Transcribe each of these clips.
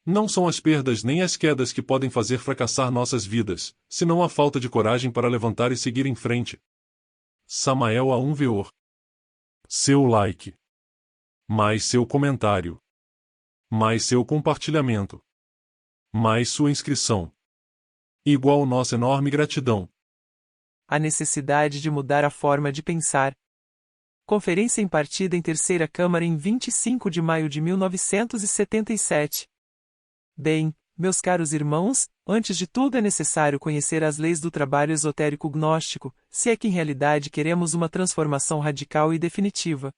Não são as perdas nem as quedas que podem fazer fracassar nossas vidas, senão a falta de coragem para levantar e seguir em frente. Samael a 1 Veor. Seu like. Mais seu comentário. Mais seu compartilhamento. Mais sua inscrição. Igual nossa enorme gratidão. A necessidade de mudar a forma de pensar. Conferência impartida em Terceira Câmara em 25 de maio de 1977. Bem, meus caros irmãos, antes de tudo é necessário conhecer as leis do trabalho esotérico gnóstico, se é que em realidade queremos uma transformação radical e definitiva.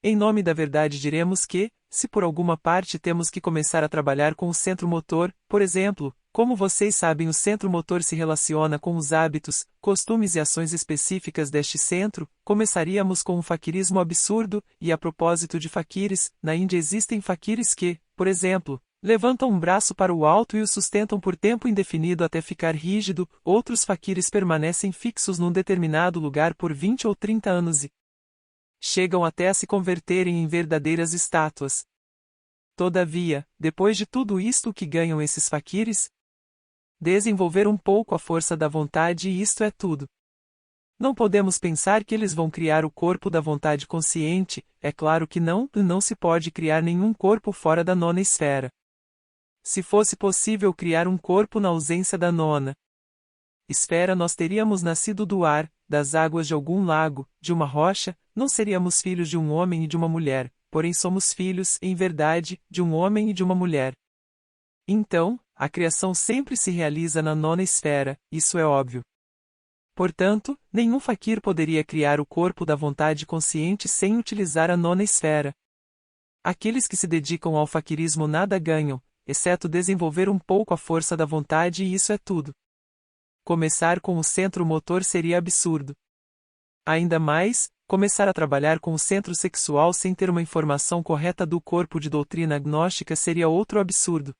Em nome da verdade diremos que, se por alguma parte temos que começar a trabalhar com o centro motor, por exemplo, como vocês sabem, o centro motor se relaciona com os hábitos, costumes e ações específicas deste centro, começaríamos com um faquirismo absurdo, e a propósito de faquires, na Índia existem faquires que, por exemplo, levantam um braço para o alto e o sustentam por tempo indefinido até ficar rígido, outros faquires permanecem fixos num determinado lugar por 20 ou 30 anos e chegam até a se converterem em verdadeiras estátuas. Todavia, depois de tudo isto, o que ganham esses faquires? Desenvolver um pouco a força da vontade e isto é tudo. Não podemos pensar que eles vão criar o corpo da vontade consciente, é claro que não se pode criar nenhum corpo fora da nona esfera. Se fosse possível criar um corpo na ausência da nona esfera, nós teríamos nascido do ar, das águas de algum lago, de uma rocha, não seríamos filhos de um homem e de uma mulher, porém somos filhos, em verdade, de um homem e de uma mulher. Então, a criação sempre se realiza na nona esfera, isso é óbvio. Portanto, nenhum faquir poderia criar o corpo da vontade consciente sem utilizar a nona esfera. Aqueles que se dedicam ao faquirismo nada ganham, exceto desenvolver um pouco a força da vontade, e isso é tudo. Começar com o centro motor seria absurdo. Ainda mais, começar a trabalhar com o centro sexual sem ter uma informação correta do corpo de doutrina gnóstica seria outro absurdo.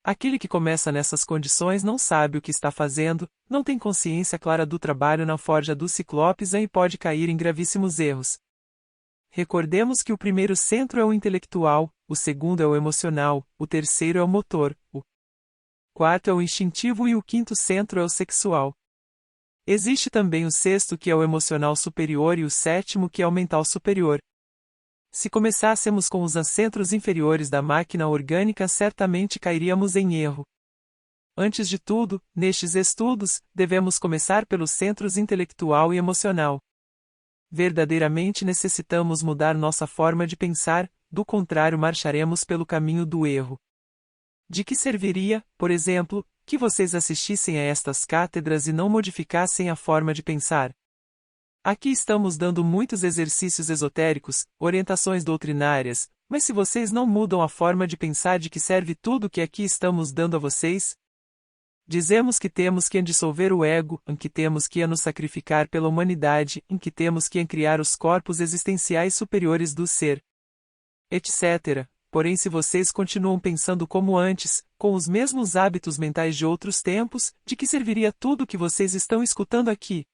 Aquele que começa nessas condições não sabe o que está fazendo, não tem consciência clara do trabalho na forja dos ciclopes e pode cair em gravíssimos erros. Recordemos que o primeiro centro é o intelectual, o segundo é o emocional, o terceiro é o motor, o quarto é o instintivo e o quinto centro é o sexual. Existe também o sexto, que é o emocional superior, e o sétimo, que é o mental superior. Se começássemos com os centros inferiores da máquina orgânica, certamente cairíamos em erro. Antes de tudo, nestes estudos, devemos começar pelos centros intelectual e emocional. Verdadeiramente necessitamos mudar nossa forma de pensar, do contrário marcharemos pelo caminho do erro. De que serviria, por exemplo, que vocês assistissem a estas cátedras e não modificassem a forma de pensar? Aqui estamos dando muitos exercícios esotéricos, orientações doutrinárias, mas se vocês não mudam a forma de pensar, de que serve tudo o que aqui estamos dando a vocês? Dizemos que temos que dissolver o ego, em que temos que nos sacrificar pela humanidade, em que temos que criar os corpos existenciais superiores do ser, etc. Porém, se vocês continuam pensando como antes, com os mesmos hábitos mentais de outros tempos, de que serviria tudo o que vocês estão escutando aqui?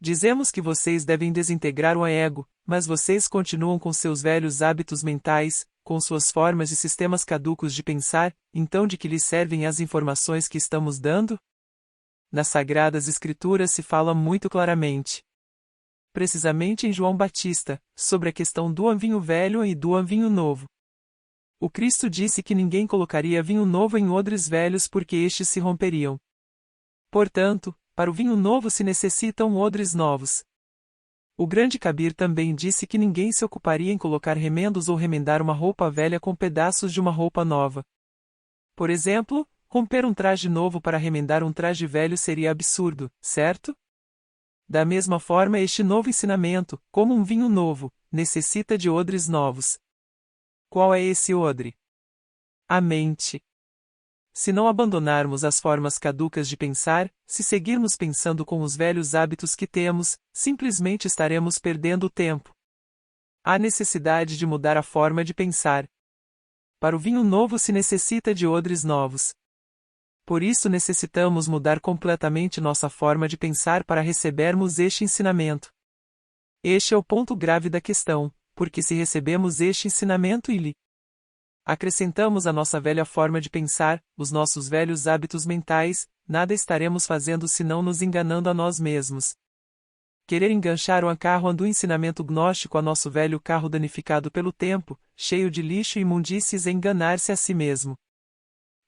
Dizemos que vocês devem desintegrar o ego, mas vocês continuam com seus velhos hábitos mentais, com suas formas e sistemas caducos de pensar, então de que lhes servem as informações que estamos dando? Nas Sagradas Escrituras se fala muito claramente, precisamente em João Batista, sobre a questão do vinho velho e do vinho novo. O Cristo disse que ninguém colocaria vinho novo em odres velhos porque estes se romperiam. Portanto, para o vinho novo se necessitam odres novos. O grande Kabir também disse que ninguém se ocuparia em colocar remendos ou remendar uma roupa velha com pedaços de uma roupa nova. Por exemplo, romper um traje novo para remendar um traje velho seria absurdo, certo? Da mesma forma, este novo ensinamento, como um vinho novo, necessita de odres novos. Qual é esse odre? A mente. Se não abandonarmos as formas caducas de pensar, se seguirmos pensando com os velhos hábitos que temos, simplesmente estaremos perdendo o tempo. Há necessidade de mudar a forma de pensar. Para o vinho novo se necessita de odres novos. Por isso necessitamos mudar completamente nossa forma de pensar para recebermos este ensinamento. Este é o ponto grave da questão, porque se recebemos este ensinamento e lhe acrescentamos a nossa velha forma de pensar, os nossos velhos hábitos mentais, nada estaremos fazendo senão nos enganando a nós mesmos. Querer enganchar o carro do ensinamento gnóstico a nosso velho carro danificado pelo tempo, cheio de lixo e imundícies é enganar-se a si mesmo.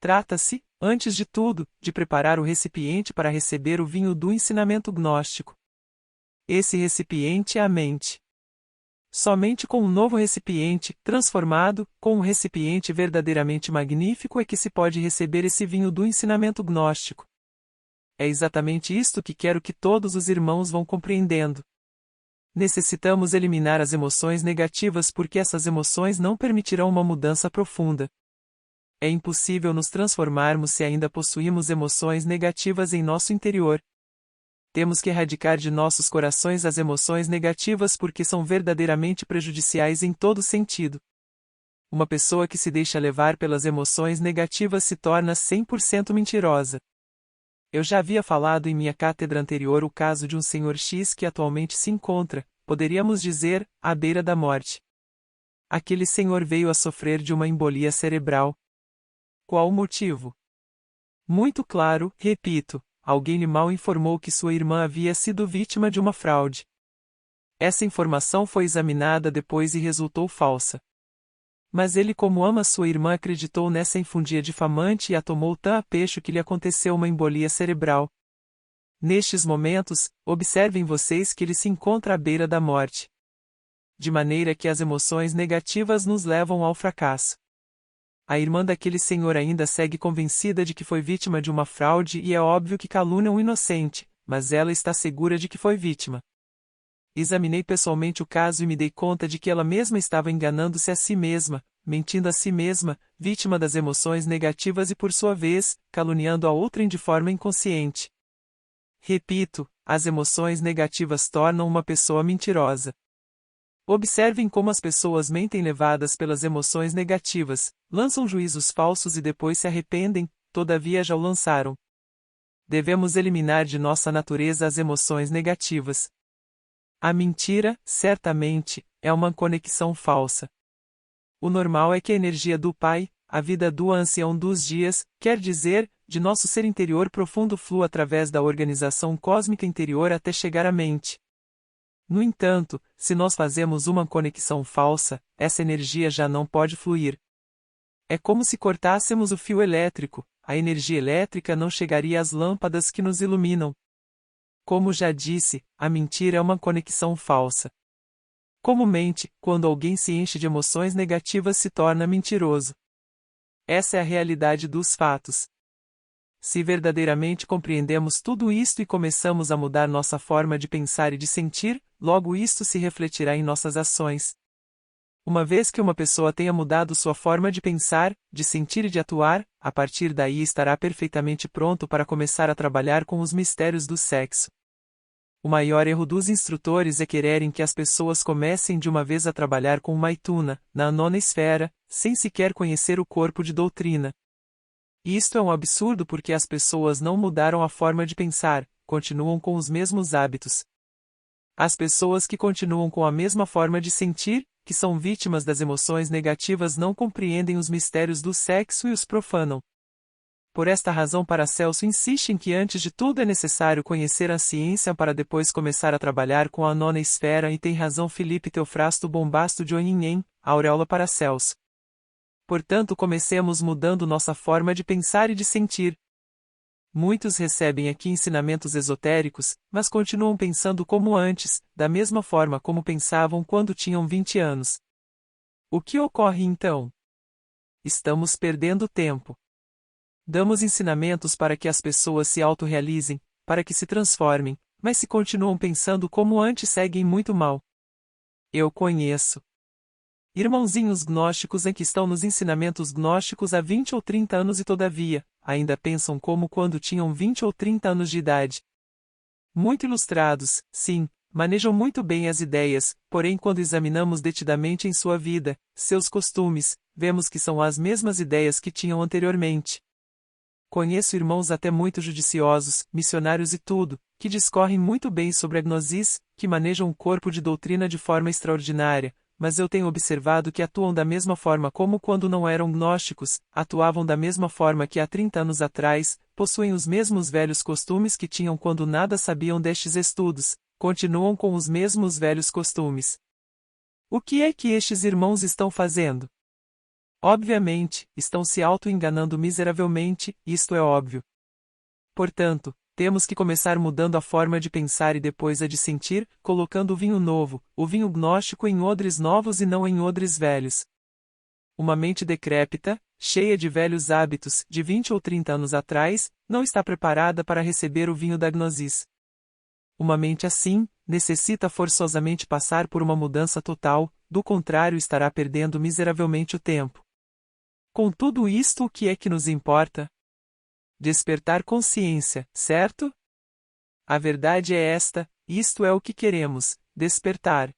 Trata-se, antes de tudo, de preparar o recipiente para receber o vinho do ensinamento gnóstico. Esse recipiente é a mente. Somente com um novo recipiente, transformado, com um recipiente verdadeiramente magnífico é que se pode receber esse vinho do ensinamento gnóstico. É exatamente isto que quero que todos os irmãos vão compreendendo. Necessitamos eliminar as emoções negativas porque essas emoções não permitirão uma mudança profunda. É impossível nos transformarmos se ainda possuímos emoções negativas em nosso interior. Temos que erradicar de nossos corações as emoções negativas porque são verdadeiramente prejudiciais em todo sentido. Uma pessoa que se deixa levar pelas emoções negativas se torna 100% mentirosa. Eu já havia falado em minha cátedra anterior o caso de um senhor X que atualmente se encontra, poderíamos dizer, à beira da morte. Aquele senhor veio a sofrer de uma embolia cerebral. Qual o motivo? Muito claro, repito, alguém lhe mal informou que sua irmã havia sido vítima de uma fraude. Essa informação foi examinada depois e resultou falsa. Mas ele, como ama sua irmã, acreditou nessa infundia difamante e a tomou tão a pecho que lhe aconteceu uma embolia cerebral. Nestes momentos, observem vocês que ele se encontra à beira da morte. De maneira que as emoções negativas nos levam ao fracasso. A irmã daquele senhor ainda segue convencida de que foi vítima de uma fraude e é óbvio que calúnia um inocente, mas ela está segura de que foi vítima. Examinei pessoalmente o caso e me dei conta de que ela mesma estava enganando-se a si mesma, mentindo a si mesma, vítima das emoções negativas e por sua vez, caluniando a outrem de forma inconsciente. Repito, as emoções negativas tornam uma pessoa mentirosa. Observem como as pessoas mentem levadas pelas emoções negativas, lançam juízos falsos e depois se arrependem, todavia já o lançaram. Devemos eliminar de nossa natureza as emoções negativas. A mentira, certamente, é uma conexão falsa. O normal é que a energia do Pai, a vida do ancião dos dias, quer dizer, de nosso ser interior profundo flua através da organização cósmica interior até chegar à mente. No entanto, se nós fazemos uma conexão falsa, essa energia já não pode fluir. É como se cortássemos o fio elétrico, a energia elétrica não chegaria às lâmpadas que nos iluminam. Como já disse, a mentira é uma conexão falsa. Comumente, quando alguém se enche de emoções negativas se torna mentiroso. Essa é a realidade dos fatos. Se verdadeiramente compreendemos tudo isto e começamos a mudar nossa forma de pensar e de sentir, logo isto se refletirá em nossas ações. Uma vez que uma pessoa tenha mudado sua forma de pensar, de sentir e de atuar, a partir daí estará perfeitamente pronto para começar a trabalhar com os mistérios do sexo. O maior erro dos instrutores é quererem que as pessoas comecem de uma vez a trabalhar com Maituna, na nona esfera, sem sequer conhecer o corpo de doutrina. Isto é um absurdo porque as pessoas não mudaram a forma de pensar, continuam com os mesmos hábitos. As pessoas que continuam com a mesma forma de sentir, que são vítimas das emoções negativas, não compreendem os mistérios do sexo e os profanam. Por esta razão, Paracelso insiste em que antes de tudo é necessário conhecer a ciência para depois começar a trabalhar com a nona esfera, e tem razão Felipe Teofrasto Bombasto de Oninhem, Auréola Paracelso. Portanto, comecemos mudando nossa forma de pensar e de sentir. Muitos recebem aqui ensinamentos esotéricos, mas continuam pensando como antes, da mesma forma como pensavam quando tinham 20 anos. O que ocorre então? Estamos perdendo tempo. Damos ensinamentos para que as pessoas se autorrealizem, para que se transformem, mas se continuam pensando como antes seguem muito mal. Eu conheço irmãozinhos gnósticos em que estão nos ensinamentos gnósticos há 20 ou 30 anos e todavia, ainda pensam como quando tinham 20 ou 30 anos de idade. Muito ilustrados, sim, manejam muito bem as ideias, porém quando examinamos detidamente em sua vida, seus costumes, vemos que são as mesmas ideias que tinham anteriormente. Conheço irmãos até muito judiciosos, missionários e tudo, que discorrem muito bem sobre a gnosis, que manejam o corpo de doutrina de forma extraordinária, mas eu tenho observado que atuam da mesma forma como quando não eram gnósticos, atuavam da mesma forma que há 30 anos atrás, possuem os mesmos velhos costumes que tinham quando nada sabiam destes estudos, continuam com os mesmos velhos costumes. O que é que estes irmãos estão fazendo? Obviamente, estão se auto-enganando miseravelmente, isto é óbvio. Portanto, temos que começar mudando a forma de pensar e depois a de sentir, colocando o vinho novo, o vinho gnóstico em odres novos e não em odres velhos. Uma mente decrépita, cheia de velhos hábitos, de 20 ou 30 anos atrás, não está preparada para receber o vinho da gnosis. Uma mente assim, necessita forçosamente passar por uma mudança total, do contrário estará perdendo miseravelmente o tempo. Com tudo isto, o que é que nos importa? Despertar consciência, certo? A verdade é esta, isto é o que queremos, despertar.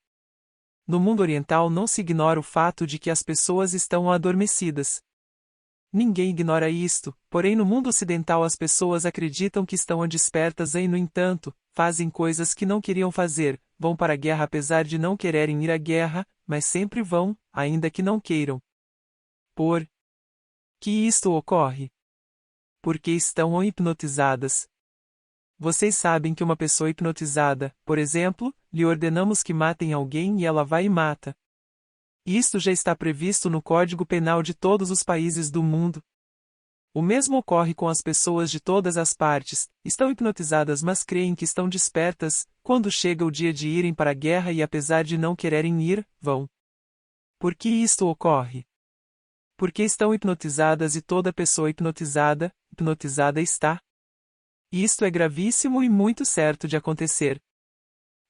No mundo oriental não se ignora o fato de que as pessoas estão adormecidas. Ninguém ignora isto, porém no mundo ocidental as pessoas acreditam que estão despertas e, no entanto, fazem coisas que não queriam fazer, vão para a guerra apesar de não quererem ir à guerra, mas sempre vão, ainda que não queiram. Por que isto ocorre? Porque estão hipnotizadas. Vocês sabem que uma pessoa hipnotizada, por exemplo, lhe ordenamos que matem alguém e ela vai e mata. Isto já está previsto no Código Penal de todos os países do mundo. O mesmo ocorre com as pessoas de todas as partes, estão hipnotizadas mas creem que estão despertas, quando chega o dia de irem para a guerra e apesar de não quererem ir, vão. Por que isto ocorre? Porque estão hipnotizadas e toda pessoa hipnotizada está. Isto é gravíssimo e muito certo de acontecer.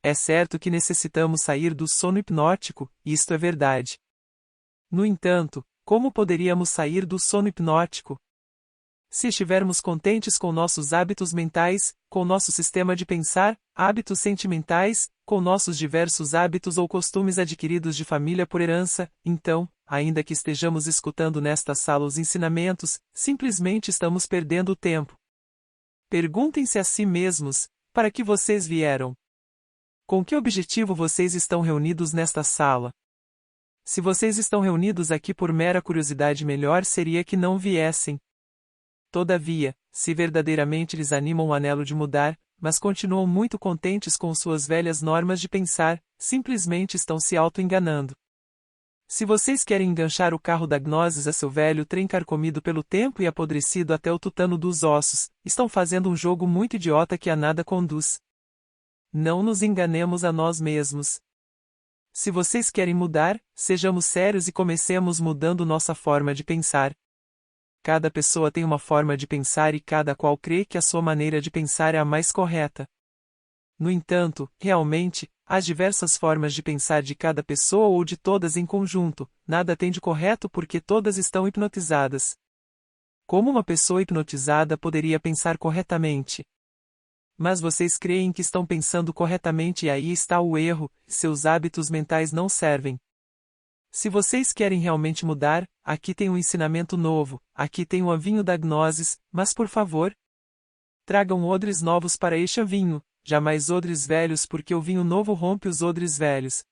É certo que necessitamos sair do sono hipnótico, isto é verdade. No entanto, como poderíamos sair do sono hipnótico? Se estivermos contentes com nossos hábitos mentais, com nosso sistema de pensar, hábitos sentimentais, com nossos diversos hábitos ou costumes adquiridos de família por herança, então, ainda que estejamos escutando nesta sala os ensinamentos, simplesmente estamos perdendo o tempo. Perguntem-se a si mesmos, para que vocês vieram? Com que objetivo vocês estão reunidos nesta sala? Se vocês estão reunidos aqui por mera curiosidade, melhor seria que não viessem. Todavia, se verdadeiramente lhes anima o anelo de mudar, mas continuam muito contentes com suas velhas normas de pensar, simplesmente estão se auto-enganando. Se vocês querem enganchar o carro da gnosis a seu velho trem carcomido pelo tempo e apodrecido até o tutano dos ossos, estão fazendo um jogo muito idiota que a nada conduz. Não nos enganemos a nós mesmos. Se vocês querem mudar, sejamos sérios e comecemos mudando nossa forma de pensar. Cada pessoa tem uma forma de pensar e cada qual crê que a sua maneira de pensar é a mais correta. No entanto, realmente, as diversas formas de pensar de cada pessoa ou de todas em conjunto, nada tem de correto porque todas estão hipnotizadas. Como uma pessoa hipnotizada poderia pensar corretamente? Mas vocês creem que estão pensando corretamente e aí está o erro, seus hábitos mentais não servem. Se vocês querem realmente mudar, aqui tem um ensinamento novo, aqui tem o avinho da gnosis, mas por favor, tragam odres novos para este avinho, jamais odres velhos porque o vinho novo rompe os odres velhos.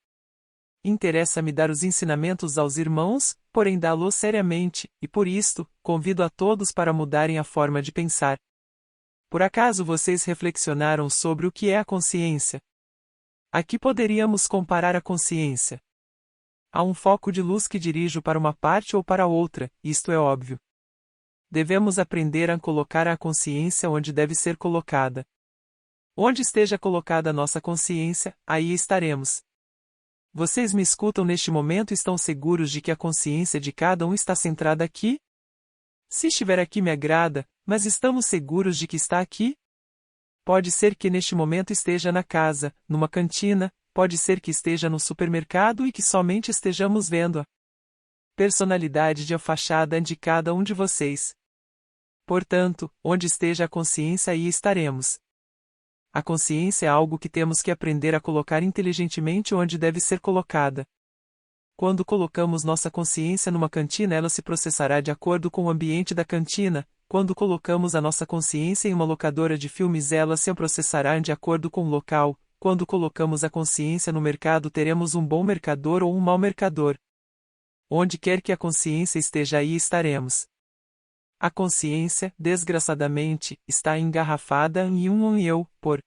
Interessa-me dar os ensinamentos aos irmãos, porém dá-los seriamente, e por isto, convido a todos para mudarem a forma de pensar. Por acaso vocês reflexionaram sobre o que é a consciência? Aqui poderíamos comparar a consciência. Há um foco de luz que dirijo para uma parte ou para outra, isto é óbvio. Devemos aprender a colocar a consciência onde deve ser colocada. Onde esteja colocada a nossa consciência, aí estaremos. Vocês me escutam neste momento e estão seguros de que a consciência de cada um está centrada aqui? Se estiver aqui me agrada, mas estamos seguros de que está aqui? Pode ser que neste momento esteja na casa, numa cantina, pode ser que esteja no supermercado e que somente estejamos vendo a personalidade de a fachada de cada um de vocês. Portanto, onde esteja a consciência aí estaremos. A consciência é algo que temos que aprender a colocar inteligentemente onde deve ser colocada. Quando colocamos nossa consciência numa cantina, ela se processará de acordo com o ambiente da cantina. Quando colocamos a nossa consciência em uma locadora de filmes, ela se processará de acordo com o local. quando colocamos a consciência no mercado teremos um bom mercador ou um mau mercador. Onde quer que a consciência esteja aí estaremos. A consciência, desgraçadamente, está engarrafada em um eu, por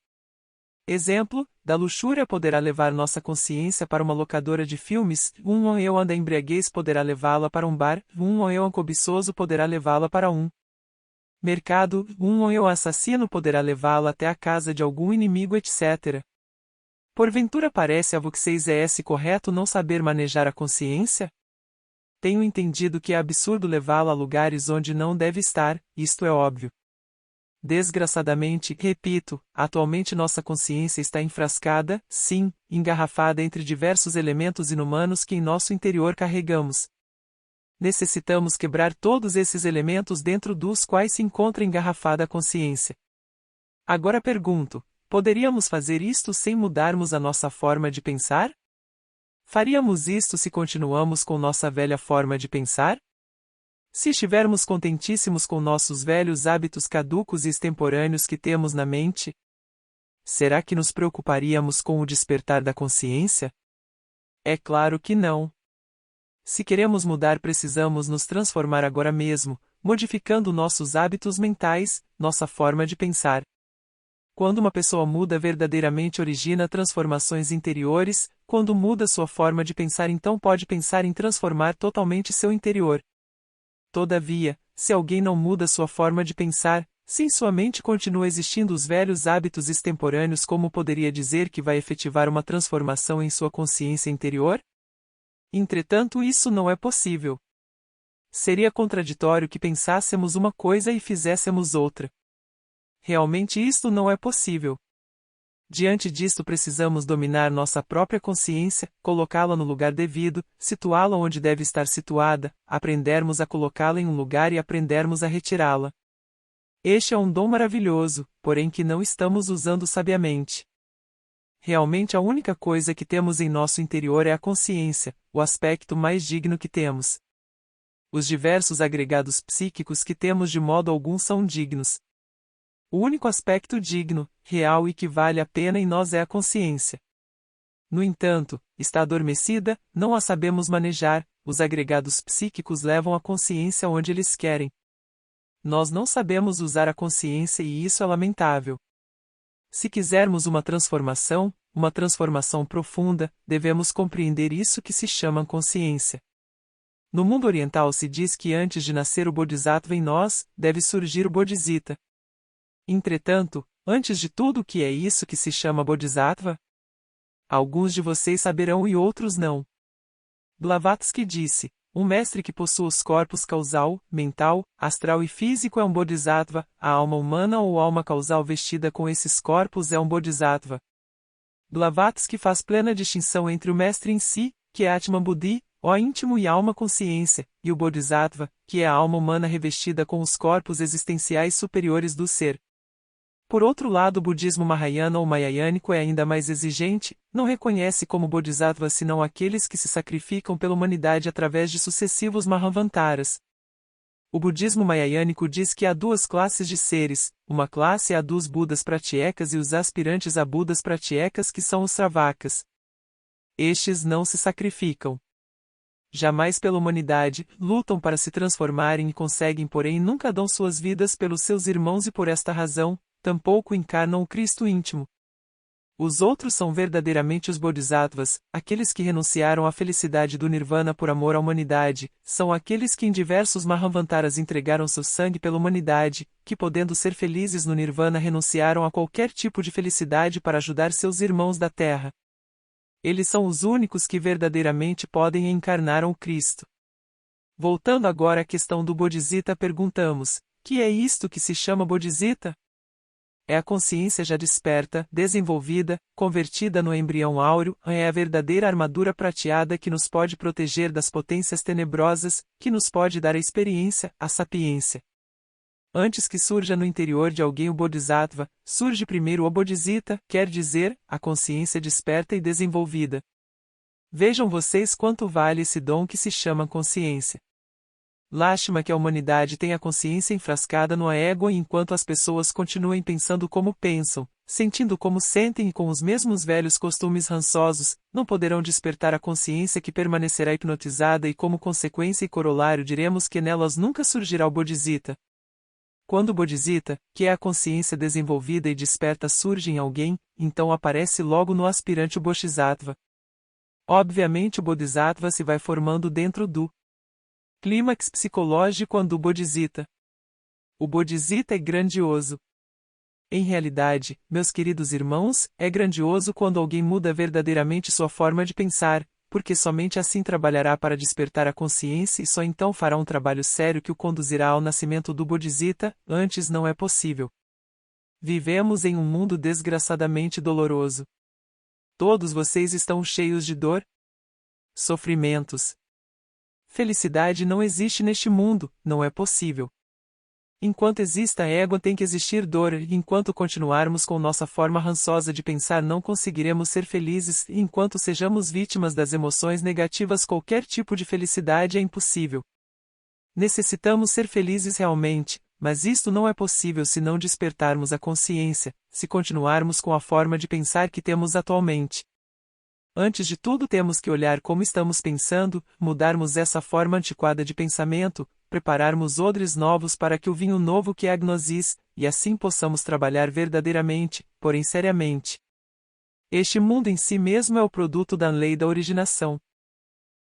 exemplo, da luxúria poderá levar nossa consciência para uma locadora de filmes, um eu da embriaguez poderá levá-la para um bar, um eu cobiçoso poderá levá-la para um mercado, um eu assassino poderá levá-la até a casa de algum inimigo, etc. Porventura parece a vocês correto não saber manejar a consciência? Tenho entendido que é absurdo levá-la a lugares onde não deve estar, isto é óbvio. Desgraçadamente, repito, atualmente nossa consciência está enfrascada, sim, engarrafada entre diversos elementos inumanos que em nosso interior carregamos. Necessitamos quebrar todos esses elementos dentro dos quais se encontra engarrafada a consciência. Agora pergunto, poderíamos fazer isto sem mudarmos a nossa forma de pensar? Faríamos isto se continuamos com nossa velha forma de pensar? Se estivermos contentíssimos com nossos velhos hábitos caducos e extemporâneos que temos na mente? Será que nos preocuparíamos com o despertar da consciência? É claro que não. Se queremos mudar, precisamos nos transformar agora mesmo, modificando nossos hábitos mentais, nossa forma de pensar. Quando uma pessoa muda verdadeiramente, origina transformações interiores, quando muda sua forma de pensar, então pode pensar em transformar totalmente seu interior. Todavia, se alguém não muda sua forma de pensar, se em sua mente continua existindo os velhos hábitos extemporâneos, como poderia dizer que vai efetivar uma transformação em sua consciência interior? Entretanto, isso não é possível. Seria contraditório que pensássemos uma coisa e fizéssemos outra. Realmente isto não é possível. Diante disto precisamos dominar nossa própria consciência, colocá-la no lugar devido, situá-la onde deve estar situada, aprendermos a colocá-la em um lugar e aprendermos a retirá-la. Este é um dom maravilhoso, porém que não estamos usando sabiamente. Realmente a única coisa que temos em nosso interior é a consciência, o aspecto mais digno que temos. Os diversos agregados psíquicos que temos de modo algum são dignos. O único aspecto digno, real e que vale a pena em nós é a consciência. No entanto, está adormecida, não a sabemos manejar, os agregados psíquicos levam a consciência onde eles querem. Nós não sabemos usar a consciência e isso é lamentável. Se quisermos uma transformação profunda, devemos compreender isso que se chama consciência. No mundo oriental se diz que antes de nascer o Bodhisattva em nós, deve surgir o Bodhisattva. Entretanto, antes de tudo, o que é isso que se chama Bodhisattva? Alguns de vocês saberão e outros não. Blavatsky disse, um mestre que possui os corpos causal, mental, astral e físico é um Bodhisattva, a alma humana ou alma causal vestida com esses corpos é um Bodhisattva. Blavatsky faz plena distinção entre o mestre em si, que é Atman Buddhi, ó íntimo e alma consciência, e o Bodhisattva, que é a alma humana revestida com os corpos existenciais superiores do ser. Por outro lado, o budismo mahayana ou mahayânico é ainda mais exigente, não reconhece como Bodhisattva senão aqueles que se sacrificam pela humanidade através de sucessivos Mahavantaras. O budismo mahayânico diz que há duas classes de seres, uma classe é a dos Budas pratyeka's e os aspirantes a Budas pratyeka's que são os Sravakas. Estes não se sacrificam. Jamais pela humanidade, lutam para se transformarem e conseguem, porém nunca dão suas vidas pelos seus irmãos e por esta razão, tampouco encarnam o Cristo íntimo. Os outros são verdadeiramente os Bodhisattvas, aqueles que renunciaram à felicidade do Nirvana por amor à humanidade, são aqueles que em diversos Mahavantaras entregaram seu sangue pela humanidade, que podendo ser felizes no Nirvana renunciaram a qualquer tipo de felicidade para ajudar seus irmãos da Terra. Eles são os únicos que verdadeiramente podem encarnar o Cristo. Voltando agora à questão do Bodhisattva, perguntamos, que é isto que se chama Bodhisattva? É a consciência já desperta, desenvolvida, convertida no embrião áureo, é a verdadeira armadura prateada que nos pode proteger das potências tenebrosas, que nos pode dar a experiência, a sapiência. Antes que surja no interior de alguém o Bodhisattva, surge primeiro o Bodhisattva, quer dizer, a consciência desperta e desenvolvida. Vejam vocês quanto vale esse dom que se chama consciência. Lástima que a humanidade tenha a consciência enfrascada no ego enquanto as pessoas continuem pensando como pensam, Sentindo como sentem e com os mesmos velhos costumes rançosos, não poderão despertar a consciência que permanecerá hipnotizada e como consequência e corolário diremos que nelas nunca surgirá o Bodhisattva. Quando o Bodhisattva, que é a consciência desenvolvida e desperta surge em alguém, então aparece logo no aspirante o Bodhisattva. Obviamente o Bodhisattva se vai formando dentro do clímax psicológico do Bodhisattva. O Bodhisattva é grandioso. Em realidade, meus queridos irmãos, é grandioso quando alguém muda verdadeiramente sua forma de pensar, porque somente assim trabalhará para despertar a consciência e só então fará um trabalho sério que o conduzirá ao nascimento do Bodhisattva, antes não é possível. Vivemos em um mundo desgraçadamente doloroso. Todos vocês estão cheios de dor, sofrimentos. Felicidade não existe neste mundo, não é possível. Enquanto exista ego tem que existir dor, e enquanto continuarmos com nossa forma rançosa de pensar não conseguiremos ser felizes, e enquanto sejamos vítimas das emoções negativas qualquer tipo de felicidade é impossível. Necessitamos ser felizes realmente, mas isto não é possível se não despertarmos a consciência, se continuarmos com a forma de pensar que temos atualmente. Antes de tudo temos que olhar como estamos pensando, mudarmos essa forma antiquada de pensamento, prepararmos odres novos para que o vinho novo que é a gnosis, e assim possamos trabalhar verdadeiramente, porém seriamente. Este mundo em si mesmo é o produto da lei da originação.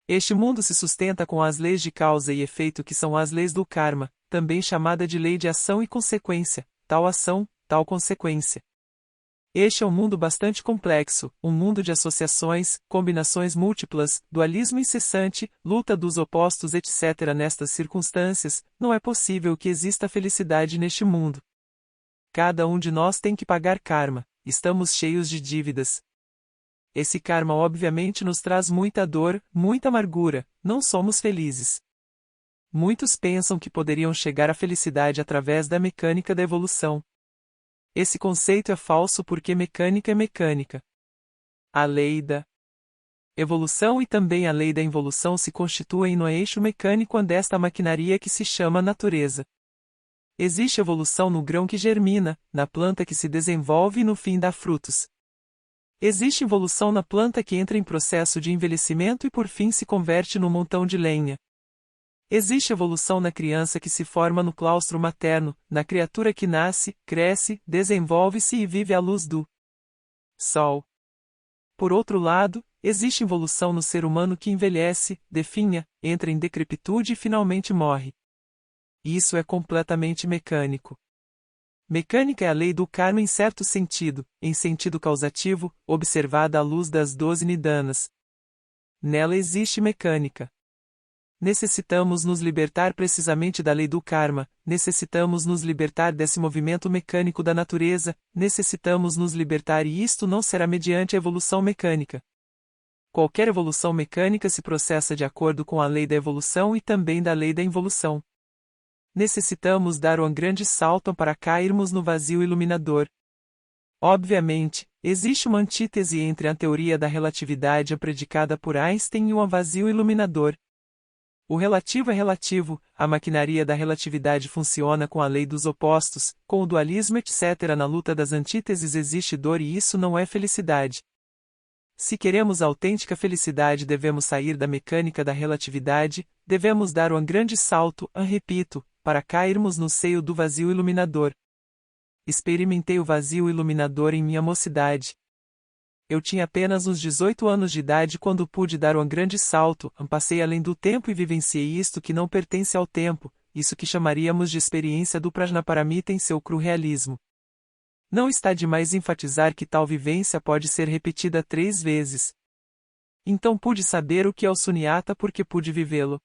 Este mundo se sustenta com as leis de causa e efeito que são as leis do karma, também chamada de lei de ação e consequência, tal ação, tal consequência. Este é um mundo bastante complexo, um mundo de associações, combinações múltiplas, dualismo incessante, luta dos opostos etc. Nestas circunstâncias, não é possível que exista felicidade neste mundo. Cada um de nós tem que pagar karma, estamos cheios de dívidas. Esse karma obviamente nos traz muita dor, muita amargura, não somos felizes. Muitos pensam que poderiam chegar à felicidade através da mecânica da evolução. Esse conceito é falso porque mecânica é mecânica. A lei da evolução e também a lei da involução se constituem no eixo mecânico desta maquinaria que se chama natureza. Existe evolução no grão que germina, na planta que se desenvolve e no fim dá frutos. Existe evolução na planta que entra em processo de envelhecimento e por fim se converte num montão de lenha. Existe evolução na criança que se forma no claustro materno, na criatura que nasce, cresce, desenvolve-se e vive à luz do sol. Por outro lado, existe evolução no ser humano que envelhece, definha, entra em decrepitude e finalmente morre. Isso é completamente mecânico. Mecânica é a lei do karma em certo sentido, em sentido causativo, observada à luz das 12 nidanas. Nela existe mecânica. Necessitamos nos libertar precisamente da lei do karma, necessitamos nos libertar desse movimento mecânico da natureza, necessitamos nos libertar e isto não será mediante a evolução mecânica. Qualquer evolução mecânica se processa de acordo com a lei da evolução e também da lei da involução. Necessitamos dar um grande salto para cairmos no vazio iluminador. Obviamente, existe uma antítese entre a teoria da relatividade predicada por Einstein e o vazio iluminador. O relativo é relativo, a maquinaria da relatividade funciona com a lei dos opostos, com o dualismo etc. Na luta das antíteses existe dor e isso não é felicidade. Se queremos a autêntica felicidade devemos sair da mecânica da relatividade, devemos dar um grande salto, repito, para cairmos no seio do vazio iluminador. Experimentei o vazio iluminador em minha mocidade. Eu tinha apenas uns 18 anos de idade quando pude dar um grande salto, passei além do tempo e vivenciei isto que não pertence ao tempo, isso que chamaríamos de experiência do Prajnaparamita em seu cru realismo. Não está demais enfatizar que tal vivência pode ser repetida 3 vezes. Então pude saber o que é o sunyata porque pude vivê-lo.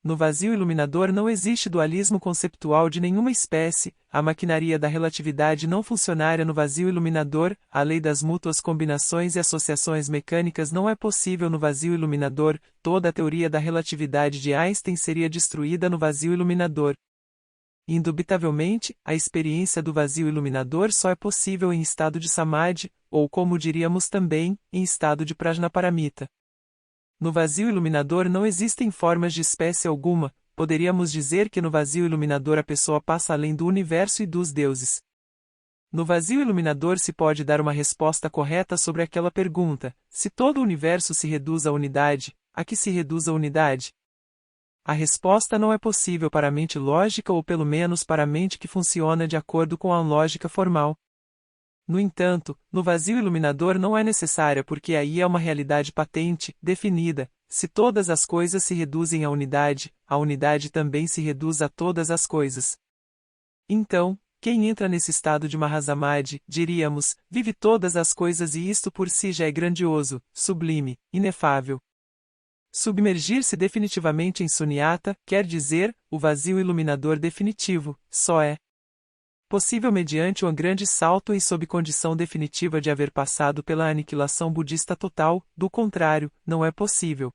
No vazio iluminador não existe dualismo conceptual de nenhuma espécie, a maquinaria da relatividade não funcionaria no vazio iluminador, a lei das mútuas combinações e associações mecânicas não é possível no vazio iluminador, toda a teoria da relatividade de Einstein seria destruída no vazio iluminador. Indubitavelmente, a experiência do vazio iluminador só é possível em estado de samadhi, ou como diríamos também, em estado de prajnaparamita. No vazio iluminador não existem formas de espécie alguma, poderíamos dizer que no vazio iluminador a pessoa passa além do universo e dos deuses. No vazio iluminador se pode dar uma resposta correta sobre aquela pergunta: se todo o universo se reduz à unidade, a que se reduz a unidade? A resposta não é possível para a mente lógica ou pelo menos para a mente que funciona de acordo com a lógica formal. No entanto, no vazio iluminador não é necessária porque aí é uma realidade patente, definida. Se todas as coisas se reduzem à unidade, a unidade também se reduz a todas as coisas. Então, quem entra nesse estado de Mahasamadhi, diríamos, vive todas as coisas e isto por si já é grandioso, sublime, inefável. Submergir-se definitivamente em Sunyata, quer dizer, o vazio iluminador definitivo, só é possível mediante um grande salto e sob condição definitiva de haver passado pela aniquilação budista total, do contrário, não é possível.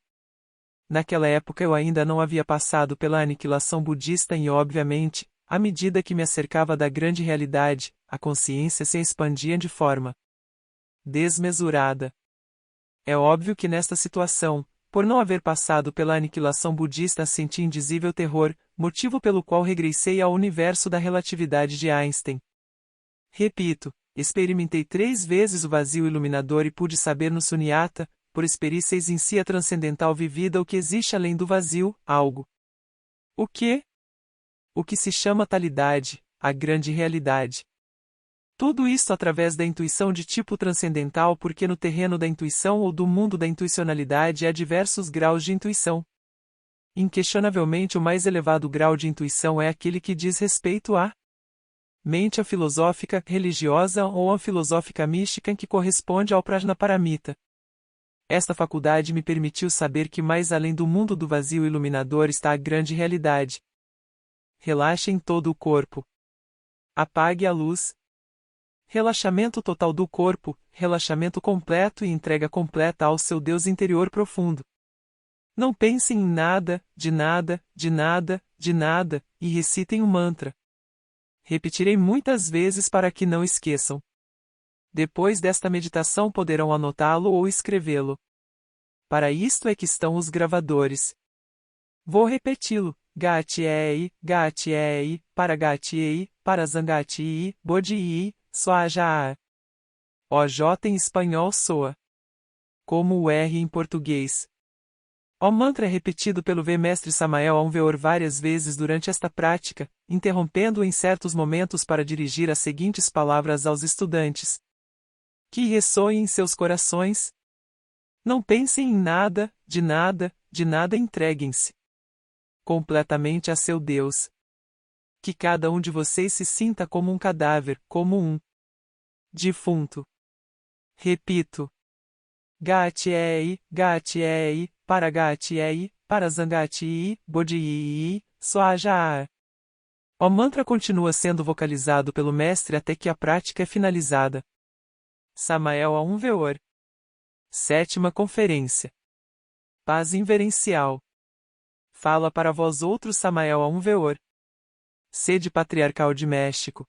Naquela época eu ainda não havia passado pela aniquilação budista e obviamente, à medida que me acercava da grande realidade, a consciência se expandia de forma desmesurada. É óbvio que nesta situação, por não haver passado pela aniquilação budista senti indizível terror, motivo pelo qual regressei ao universo da relatividade de Einstein. Repito, experimentei 3 vezes o vazio iluminador e pude saber no Sunyata, por experiências em si a transcendental vivida o que existe além do vazio, algo. O que? O que se chama talidade, a grande realidade. Tudo isto através da intuição de tipo transcendental porque no terreno da intuição ou do mundo da intuicionalidade há diversos graus de intuição. Inquestionavelmente o mais elevado grau de intuição é aquele que diz respeito à mente filosófica, religiosa ou a filosófica mística que corresponde ao Prajnaparamita. Esta faculdade me permitiu saber que mais além do mundo do vazio iluminador está a grande realidade. Relaxe em todo o corpo. Apague a luz. Relaxamento total do corpo, relaxamento completo e entrega completa ao seu Deus interior profundo. Não pensem em nada, de nada, de nada, de nada, e recitem um mantra. Repetirei muitas vezes para que não esqueçam. Depois desta meditação poderão anotá-lo ou escrevê-lo. Para isto é que estão os gravadores. Vou repeti-lo. Gatiei, Gatiei, Paragatiei, Parazangatii, Bodhii, Swajaa. OJ em espanhol soa como o R em português. O mantra é repetido pelo V-Mestre Samael Aunveor várias vezes durante esta prática, interrompendo-o em certos momentos para dirigir as seguintes palavras aos estudantes. Que ressoem em seus corações. Não pensem em nada, de nada, de nada entreguem-se completamente a seu Deus. Que cada um de vocês se sinta como um cadáver, como um defunto. Repito. Gatiei, Gatiei, Paragatiei, Parazangatii, Bodhii, Swajaa. O mantra continua sendo vocalizado pelo mestre até que a prática é finalizada. Samael Aunveor. 7ª Conferência. Paz inverencial. Fala para vós outros Samael Aunveor. Sede Patriarcal de México.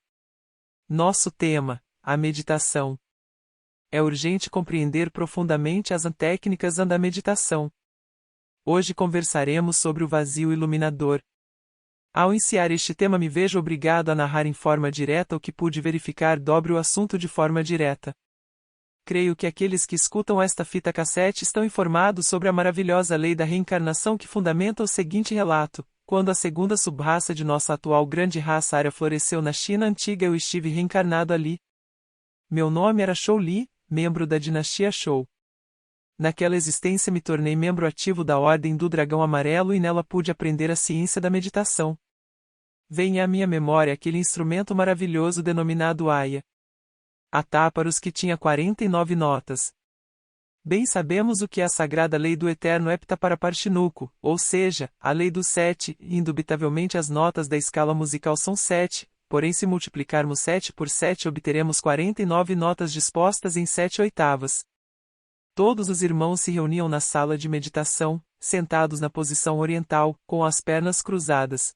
Nosso tema, a meditação. É urgente compreender profundamente as técnicas da meditação. Hoje conversaremos sobre o vazio iluminador. Ao iniciar este tema me vejo obrigado a narrar em forma direta o que pude verificar dobre o assunto de forma direta. Creio que aqueles que escutam esta fita cassete estão informados sobre a maravilhosa lei da reencarnação que fundamenta o seguinte relato. Quando a segunda subraça de nossa atual grande raça ária floresceu na China antiga eu estive reencarnado ali. Meu nome era Shou Li, membro da dinastia Shou. Naquela existência me tornei membro ativo da Ordem do Dragão Amarelo e nela pude aprender a ciência da meditação. Venha à minha memória aquele instrumento maravilhoso denominado Aya. A Táparos que tinha 49 notas. Bem sabemos o que é a sagrada lei do eterno Heptaparapartinuco, ou seja, a lei dos 7, e indubitavelmente as notas da escala musical são 7, porém se multiplicarmos 7 por 7 obteremos 49 notas dispostas em 7 oitavas. Todos os irmãos se reuniam na sala de meditação, sentados na posição oriental, com as pernas cruzadas.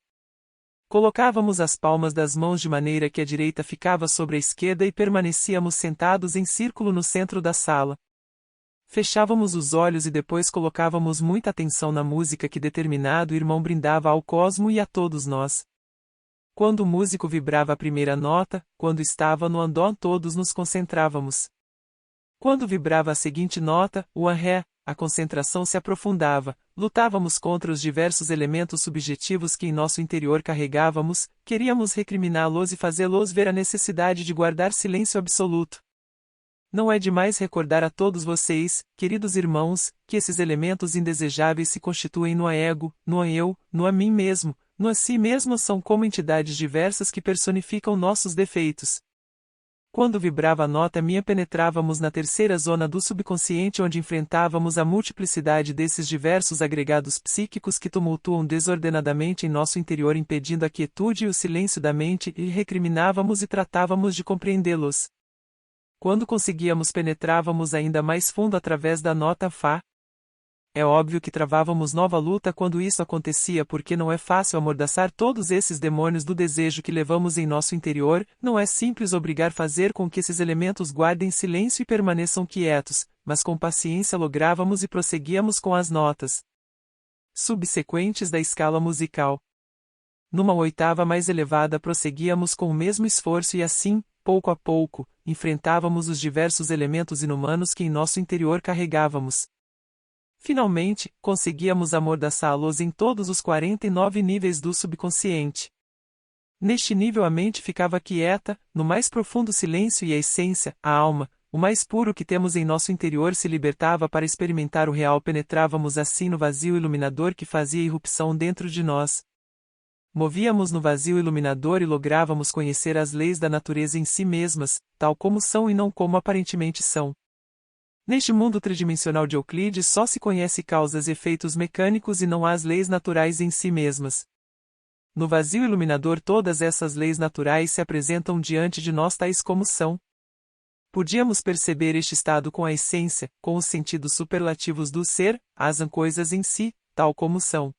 Colocávamos as palmas das mãos de maneira que a direita ficava sobre a esquerda e permanecíamos sentados em círculo no centro da sala. Fechávamos os olhos e depois colocávamos muita atenção na música que determinado irmão brindava ao cosmo e a todos nós. Quando o músico vibrava a primeira nota, quando estava no andon todos nos concentrávamos. Quando vibrava a seguinte nota, o ré, a concentração se aprofundava, lutávamos contra os diversos elementos subjetivos que em nosso interior carregávamos, queríamos recriminá-los e fazê-los ver a necessidade de guardar silêncio absoluto. Não é demais recordar a todos vocês, queridos irmãos, que esses elementos indesejáveis se constituem no ego, no eu, no a mim mesmo, no a si mesmo são como entidades diversas que personificam nossos defeitos. Quando vibrava a nota minha penetrávamos na terceira zona do subconsciente onde enfrentávamos a multiplicidade desses diversos agregados psíquicos que tumultuam desordenadamente em nosso interior impedindo a quietude e o silêncio da mente e recriminávamos e tratávamos de compreendê-los. Quando conseguíamos penetrávamos ainda mais fundo através da nota Fá. É óbvio que travávamos nova luta quando isso acontecia porque não é fácil amordaçar todos esses demônios do desejo que levamos em nosso interior, não é simples obrigar fazer com que esses elementos guardem silêncio e permaneçam quietos, mas com paciência lográvamos e prosseguíamos com as notas subsequentes da escala musical. Numa oitava mais elevada prosseguíamos com o mesmo esforço e assim, pouco a pouco, enfrentávamos os diversos elementos inumanos que em nosso interior carregávamos. Finalmente, conseguíamos amordaçá-los em todos os 49 níveis do subconsciente. Neste nível a mente ficava quieta, no mais profundo silêncio e a essência, a alma, o mais puro que temos em nosso interior se libertava para experimentar o real. Penetrávamos assim no vazio iluminador que fazia irrupção dentro de nós. Movíamos no vazio iluminador e lográvamos conhecer as leis da natureza em si mesmas, tal como são e não como aparentemente são. Neste mundo tridimensional de Euclides só se conhece causas e efeitos mecânicos e não há as leis naturais em si mesmas. No vazio iluminador todas essas leis naturais se apresentam diante de nós tais como são. Podíamos perceber este estado com a essência, com os sentidos superlativos do ser, as coisas em si, tal como são.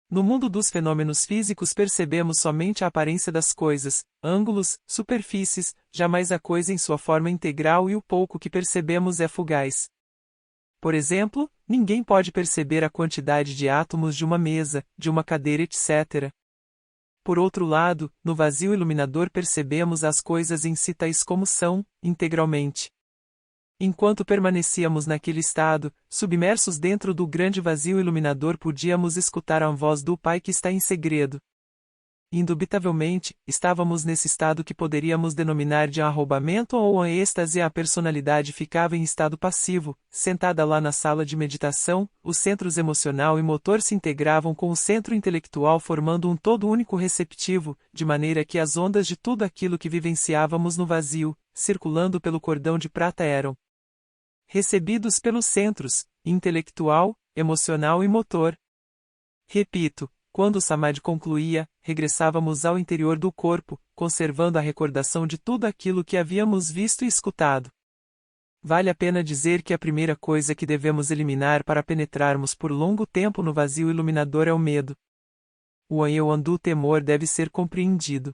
No mundo dos fenômenos físicos percebemos somente a aparência das coisas, ângulos, superfícies, jamais a coisa em sua forma integral e o pouco que percebemos é fugaz. Por exemplo, ninguém pode perceber a quantidade de átomos de uma mesa, de uma cadeira, etc. Por outro lado, no vazio iluminador percebemos as coisas em si tais como são, integralmente. Enquanto permanecíamos naquele estado, submersos dentro do grande vazio iluminador, podíamos escutar a voz do Pai que está em segredo. Indubitavelmente, estávamos nesse estado que poderíamos denominar de arrombamento ou êxtase. A personalidade ficava em estado passivo, sentada lá na sala de meditação, os centros emocional e motor se integravam com o centro intelectual formando um todo único receptivo, de maneira que as ondas de tudo aquilo que vivenciávamos no vazio, circulando pelo cordão de prata eram recebidos pelos centros, intelectual, emocional e motor. Repito, quando o samadhi concluía, regressávamos ao interior do corpo, conservando a recordação de tudo aquilo que havíamos visto e escutado. Vale a pena dizer que a primeira coisa que devemos eliminar para penetrarmos por longo tempo no vazio iluminador é o medo. O eu temor deve ser compreendido.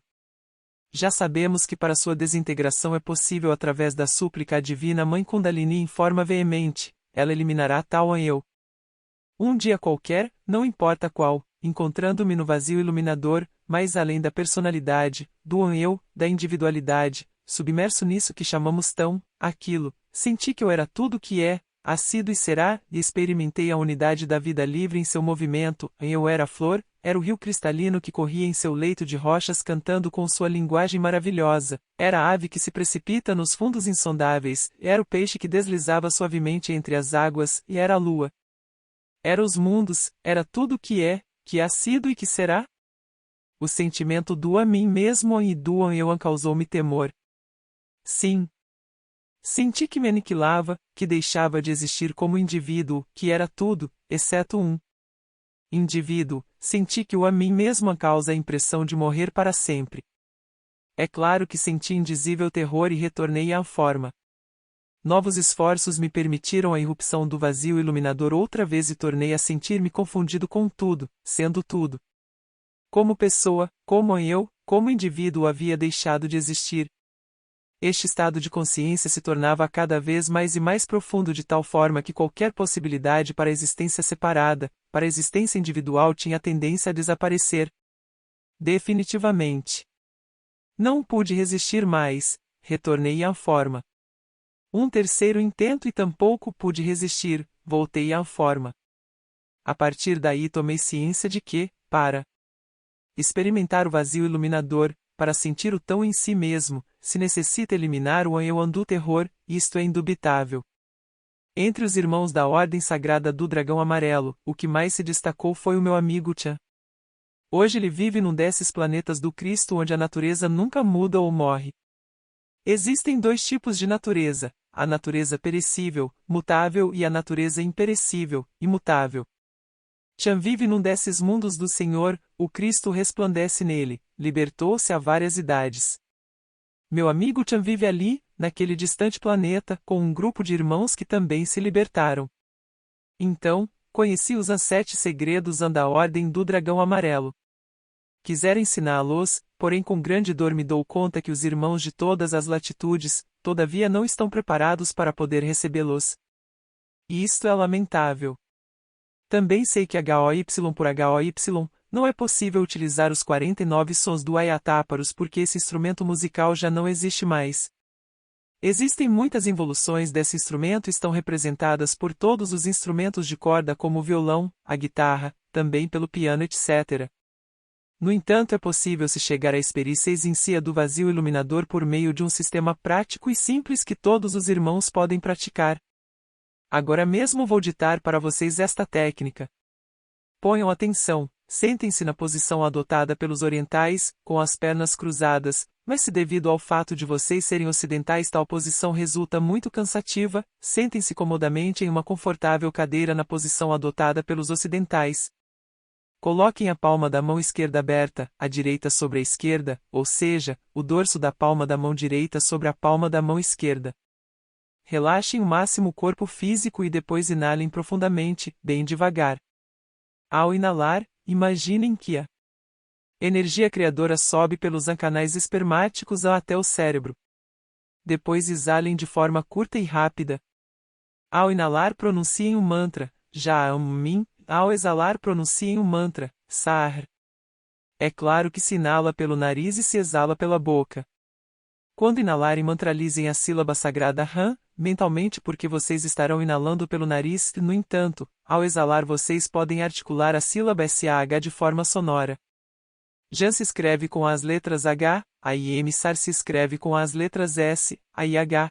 Já sabemos que para sua desintegração é possível através da súplica à Divina Mãe Kundalini em forma veemente, ela eliminará tal eu. Um dia qualquer, não importa qual, encontrando-me no vazio iluminador, mais além da personalidade, do eu, da individualidade, submerso nisso que chamamos tão, aquilo, senti que eu era tudo que é, ha sido e será, e experimentei a unidade da vida livre em seu movimento, eu era a flor, era o rio cristalino que corria em seu leito de rochas cantando com sua linguagem maravilhosa, era a ave que se precipita nos fundos insondáveis, era o peixe que deslizava suavemente entre as águas, e era a lua. Era os mundos, era tudo que é, que ha sido e que será? O sentimento do a mim mesmo e do eu causou-me temor. Sim. Senti que me aniquilava, que deixava de existir como indivíduo, que era tudo, exceto um indivíduo. Senti que o a mim mesmo causa a impressão de morrer para sempre. É claro que senti indizível terror e retornei à forma. Novos esforços me permitiram a irrupção do vazio iluminador outra vez e tornei a sentir-me confundido com tudo, sendo tudo. Como pessoa, como eu, como indivíduo havia deixado de existir. Este estado de consciência se tornava cada vez mais e mais profundo de tal forma que qualquer possibilidade para a existência separada, para a existência individual tinha tendência a desaparecer. Definitivamente. Não pude resistir mais, retornei à forma. Um terceiro intento e tampouco pude resistir, voltei à forma. A partir daí tomei ciência de que, para experimentar o vazio iluminador, para sentir o tão em si mesmo, se necessita eliminar o eu do terror, isto é indubitável. Entre os irmãos da Ordem Sagrada do Dragão Amarelo, o que mais se destacou foi o meu amigo Chan. Hoje ele vive num desses planetas do Cristo onde a natureza nunca muda ou morre. Existem dois tipos de natureza, a natureza perecível, mutável e a natureza imperecível, imutável. Chan vive num desses mundos do Senhor, o Cristo resplandece nele, libertou-se a várias idades. Meu amigo Chan vive ali, naquele distante planeta, com um grupo de irmãos que também se libertaram. Então, conheci os 7 segredos da Ordem do Dragão Amarelo. Quisera ensiná-los, porém com grande dor me dou conta que os irmãos de todas as latitudes, todavia não estão preparados para poder recebê-los. E isto é lamentável. Também sei que HOY por HOY, não é possível utilizar os 49 sons do Ayatáparos porque esse instrumento musical já não existe mais. Existem muitas involuções desse instrumento e estão representadas por todos os instrumentos de corda como o violão, a guitarra, também pelo piano etc. No entanto é possível se chegar à experiência em si do vazio iluminador por meio de um sistema prático e simples que todos os irmãos podem praticar. Agora mesmo vou ditar para vocês esta técnica. Ponham atenção, sentem-se na posição adotada pelos orientais, com as pernas cruzadas, mas se devido ao fato de vocês serem ocidentais tal posição resulta muito cansativa, sentem-se comodamente em uma confortável cadeira na posição adotada pelos ocidentais. Coloquem a palma da mão esquerda aberta, a direita sobre a esquerda, ou seja, o dorso da palma da mão direita sobre a palma da mão esquerda. Relaxem o máximo o corpo físico e depois inalem profundamente, bem devagar. Ao inalar, imaginem que a energia criadora sobe pelos canais espermáticos até o cérebro. Depois exalem de forma curta e rápida. Ao inalar pronunciem o mantra, Jaa-Min, ao exalar pronunciem o mantra, Sar. É claro que se inala pelo nariz e se exala pela boca. Quando inalarem mantralizem a sílaba sagrada Ram, mentalmente porque vocês estarão inalando pelo nariz, no entanto, ao exalar vocês podem articular a sílaba SAH de forma sonora. Jan se escreve com as letras H, A e M. Sar se escreve com as letras S, A e H.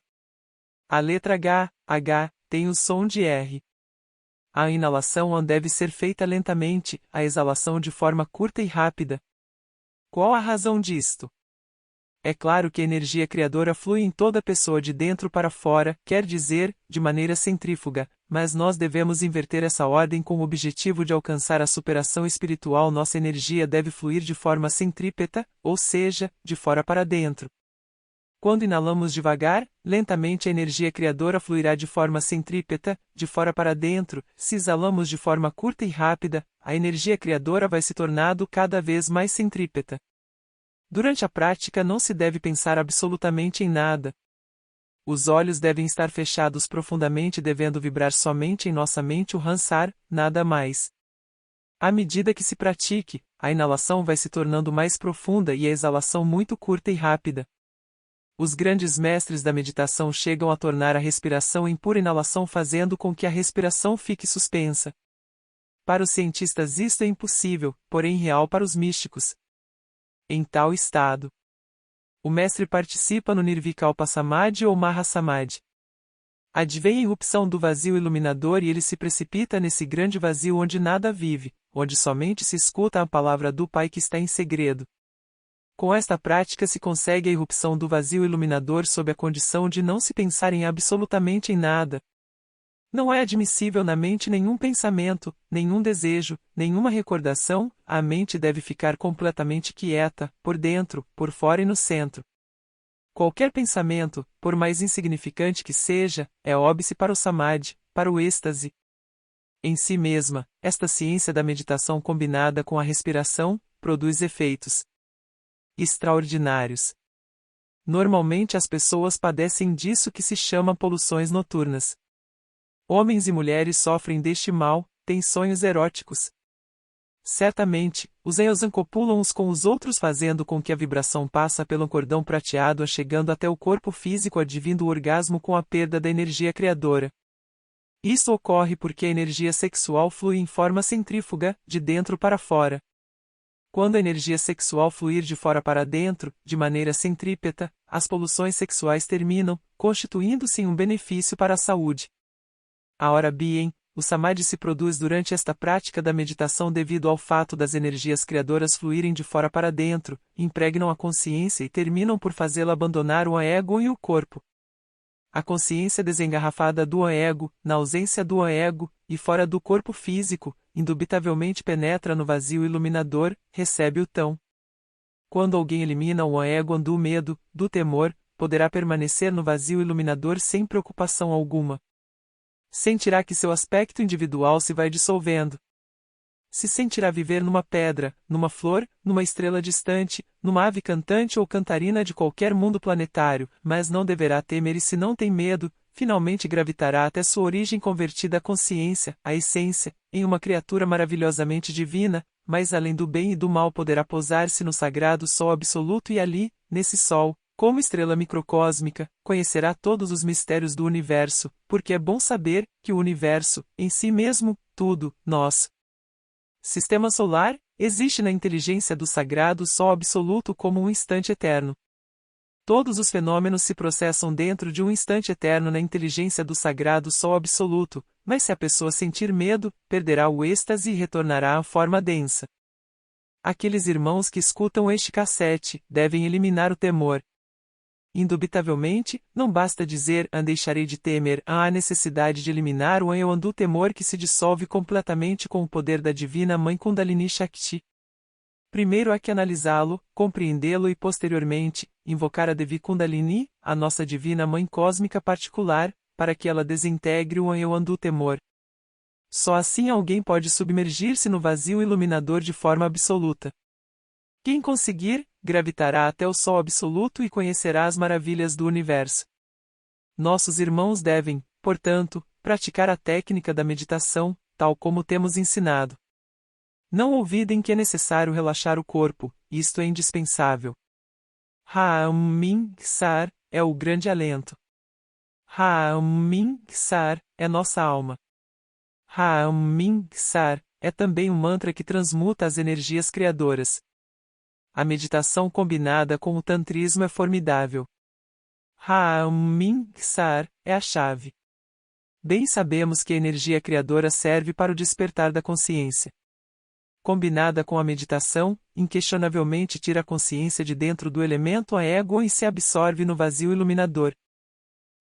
A letra H, tem o som de R. A inalação deve ser feita lentamente, a exalação de forma curta e rápida. Qual a razão disto? É claro que a energia criadora flui em toda pessoa de dentro para fora, quer dizer, de maneira centrífuga, mas nós devemos inverter essa ordem com o objetivo de alcançar a superação espiritual. Nossa energia deve fluir de forma centrípeta, ou seja, de fora para dentro. Quando inalamos devagar, lentamente a energia criadora fluirá de forma centrípeta, de fora para dentro. Se exalamos de forma curta e rápida, a energia criadora vai se tornando cada vez mais centrípeta. Durante a prática não se deve pensar absolutamente em nada. Os olhos devem estar fechados profundamente, devendo vibrar somente em nossa mente o Hansar, nada mais. À medida que se pratique, a inalação vai se tornando mais profunda e a exalação muito curta e rápida. Os grandes mestres da meditação chegam a tornar a respiração em pura inalação, fazendo com que a respiração fique suspensa. Para os cientistas isto é impossível, porém real para os místicos. Em tal estado, o mestre participa no Nirvikalpa Samadhi ou Mahasamadhi. Advém a irrupção do vazio iluminador e ele se precipita nesse grande vazio onde nada vive, onde somente se escuta a palavra do Pai que está em segredo. Com esta prática se consegue a irrupção do vazio iluminador sob a condição de não se pensar em absolutamente em nada. Não é admissível na mente nenhum pensamento, nenhum desejo, nenhuma recordação, a mente deve ficar completamente quieta, por dentro, por fora e no centro. Qualquer pensamento, por mais insignificante que seja, é óbice para o samadhi, para o êxtase. Em si mesma, esta ciência da meditação combinada com a respiração, produz efeitos extraordinários. Normalmente as pessoas padecem disso que se chama poluições noturnas. Homens e mulheres sofrem deste mal, têm sonhos eróticos. Certamente, os Eosan copulam uns com os outros fazendo com que a vibração passe pelo cordão prateado chegando até o corpo físico advindo o orgasmo com a perda da energia criadora. Isso ocorre porque a energia sexual flui em forma centrífuga, de dentro para fora. Quando a energia sexual fluir de fora para dentro, de maneira centrípeta, as poluições sexuais terminam, constituindo-se um benefício para a saúde. A hora bien, o samadhi se produz durante esta prática da meditação devido ao fato das energias criadoras fluírem de fora para dentro, impregnam a consciência e terminam por fazê-la abandonar o ego e o corpo. A consciência desengarrafada do ego, na ausência do ego, e fora do corpo físico, indubitavelmente penetra no vazio iluminador, recebe o tão. Quando alguém elimina o ego do medo, do temor, poderá permanecer no vazio iluminador sem preocupação alguma. Sentirá que seu aspecto individual se vai dissolvendo. Se sentirá viver numa pedra, numa flor, numa estrela distante, numa ave cantante ou cantarina de qualquer mundo planetário, mas não deverá temer e se não tem medo, finalmente gravitará até sua origem convertida à consciência, à essência, em uma criatura maravilhosamente divina, mas além do bem e do mal poderá posar-se no sagrado sol absoluto e ali, nesse sol, como estrela microcósmica, conhecerá todos os mistérios do universo, porque é bom saber que o universo, em si mesmo, tudo, nós, Sistema solar, existe na inteligência do sagrado Sol absoluto como um instante eterno. Todos os fenômenos se processam dentro de um instante eterno na inteligência do sagrado Sol absoluto, mas se a pessoa sentir medo, perderá o êxtase e retornará à forma densa. Aqueles irmãos que escutam este cassete devem eliminar o temor. Indubitavelmente, não basta dizer deixarei de temer, há a necessidade de eliminar o eu do temor que se dissolve completamente com o poder da Divina Mãe Kundalini Shakti. Primeiro há que analisá-lo, compreendê-lo e posteriormente, invocar a Devi Kundalini, a nossa Divina Mãe Cósmica particular, para que ela desintegre o eu do temor. Só assim alguém pode submergir-se no vazio iluminador de forma absoluta. Quem conseguir, gravitará até o Sol absoluto e conhecerá as maravilhas do universo. Nossos irmãos devem, portanto, praticar a técnica da meditação, tal como temos ensinado. Não olvidem que é necessário relaxar o corpo, isto é indispensável. Sar é o grande alento. Sar é nossa alma. Sar é também um mantra que transmuta as energias criadoras. A meditação combinada com o tantrismo é formidável. Sar é a chave. Bem sabemos que a energia criadora serve para o despertar da consciência. Combinada com a meditação, inquestionavelmente tira a consciência de dentro do elemento ego e se absorve no vazio iluminador.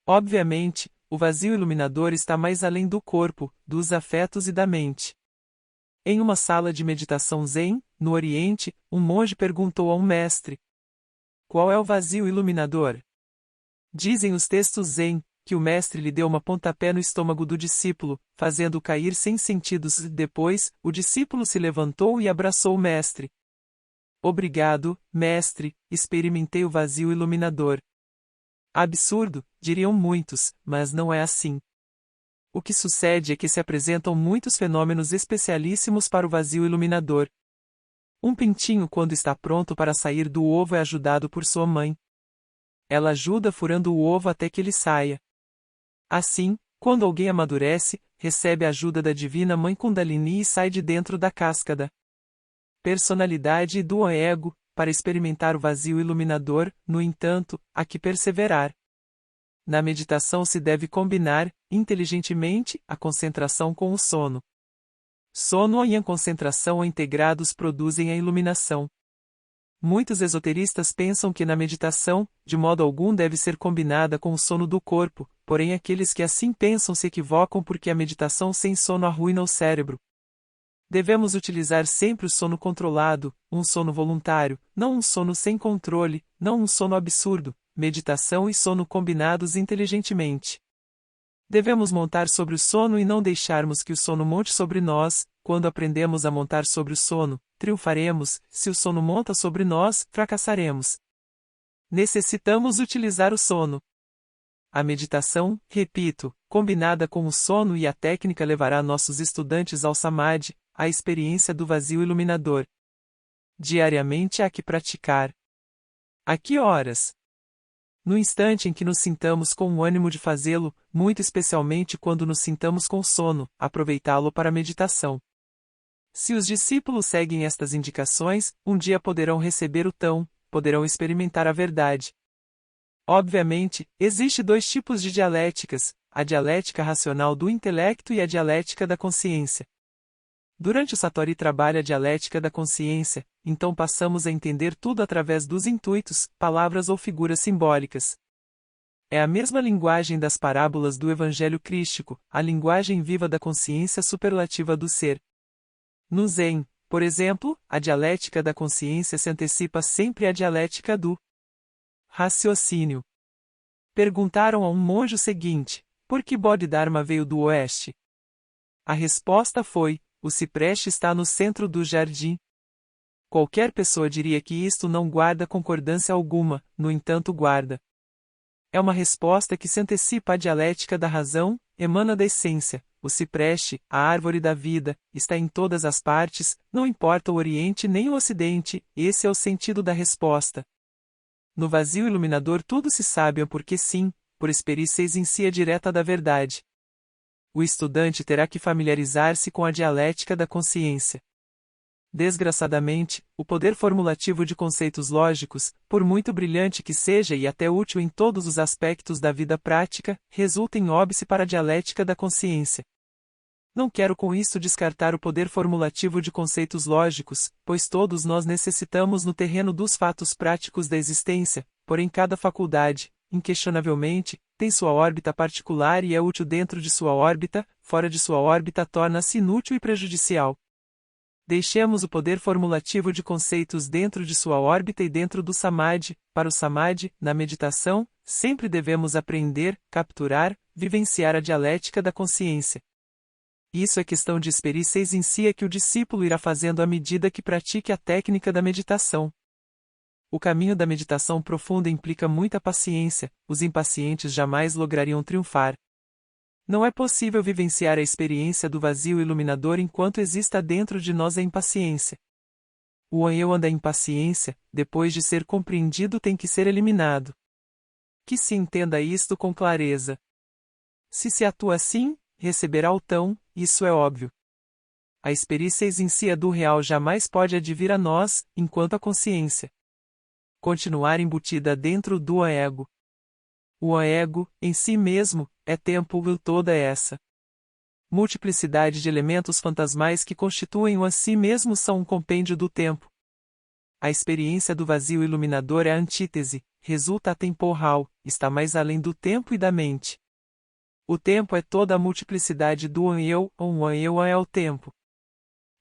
Obviamente, o vazio iluminador está mais além do corpo, dos afetos e da mente. Em uma sala de meditação zen, no Oriente, um monge perguntou a um mestre: qual é o vazio iluminador? Dizem os textos zen, que o mestre lhe deu uma pontapé no estômago do discípulo, fazendo-o cair sem sentidos e depois, o discípulo se levantou e abraçou o mestre. Obrigado, mestre, experimentei o vazio iluminador. Absurdo, diriam muitos, mas não é assim. O que sucede é que se apresentam muitos fenômenos especialíssimos para o vazio iluminador. Um pintinho quando está pronto para sair do ovo é ajudado por sua mãe. Ela ajuda furando o ovo até que ele saia. Assim, quando alguém amadurece, recebe a ajuda da Divina Mãe Kundalini e sai de dentro da casca da personalidade do ego, para experimentar o vazio iluminador, no entanto, há que perseverar. Na meditação se deve combinar, inteligentemente, a concentração com o sono. Sono e a concentração integrados produzem a iluminação. Muitos esoteristas pensam que na meditação, de modo algum deve ser combinada com o sono do corpo, porém aqueles que assim pensam se equivocam porque a meditação sem sono arruína o cérebro. Devemos utilizar sempre o sono controlado, um sono voluntário, não um sono sem controle, não um sono absurdo, meditação e sono combinados inteligentemente. Devemos montar sobre o sono e não deixarmos que o sono monte sobre nós. Quando aprendemos a montar sobre o sono, triunfaremos, se o sono monta sobre nós, fracassaremos. Necessitamos utilizar o sono. A meditação, repito, combinada com o sono e a técnica levará nossos estudantes ao samadhi, a experiência do vazio iluminador. Diariamente há que praticar. A que horas? No instante em que nos sintamos com o ânimo de fazê-lo, muito especialmente quando nos sintamos com sono, aproveitá-lo para a meditação. Se os discípulos seguem estas indicações, um dia poderão receber o tão, poderão experimentar a verdade. Obviamente, existe dois tipos de dialéticas, a dialética racional do intelecto e a dialética da consciência. Durante o Satori trabalha a dialética da consciência, então passamos a entender tudo através dos intuitos, palavras ou figuras simbólicas. É a mesma linguagem das parábolas do Evangelho Crístico, a linguagem viva da consciência superlativa do ser. No Zen, por exemplo, a dialética da consciência se antecipa sempre à dialética do raciocínio. Perguntaram a um monge o seguinte: por que Bodhidharma veio do oeste? A resposta foi: o cipreste está no centro do jardim. Qualquer pessoa diria que isto não guarda concordância alguma, no entanto guarda. É uma resposta que se antecipa à dialética da razão, emana da essência. O cipreste, a árvore da vida, está em todas as partes, não importa o Oriente nem o Ocidente, esse é o sentido da resposta. No vazio iluminador tudo se sabe porque sim, por experiência em si direta da verdade. O estudante terá que familiarizar-se com a dialética da consciência. Desgraçadamente, o poder formulativo de conceitos lógicos, por muito brilhante que seja e até útil em todos os aspectos da vida prática, resulta em óbice para a dialética da consciência. Não quero com isto descartar o poder formulativo de conceitos lógicos, pois todos nós necessitamos no terreno dos fatos práticos da existência, porém cada faculdade, inquestionavelmente, tem sua órbita particular e é útil dentro de sua órbita, fora de sua órbita torna-se inútil e prejudicial. Deixemos o poder formulativo de conceitos dentro de sua órbita e dentro do samadhi. Para o samadhi, na meditação, sempre devemos aprender, capturar, vivenciar a dialética da consciência. Isso é questão de experiência em si que o discípulo irá fazendo à medida que pratique a técnica da meditação. O caminho da meditação profunda implica muita paciência, os impacientes jamais lograriam triunfar. Não é possível vivenciar a experiência do vazio iluminador enquanto exista dentro de nós a impaciência. O eu da impaciência, depois de ser compreendido, tem que ser eliminado. Que se entenda isto com clareza. Se se atua assim, receberá o tão, isso é óbvio. A experiência em si do real jamais pode advir a nós, enquanto a consciência continuar embutida dentro do ego. O ego, em si mesmo, é tempo e toda essa multiplicidade de elementos fantasmais que constituem o a si mesmo são um compêndio do tempo. A experiência do vazio iluminador é a antítese, resulta atemporal, está mais além do tempo e da mente. O tempo é toda a multiplicidade do eu, ou o eu é o tempo.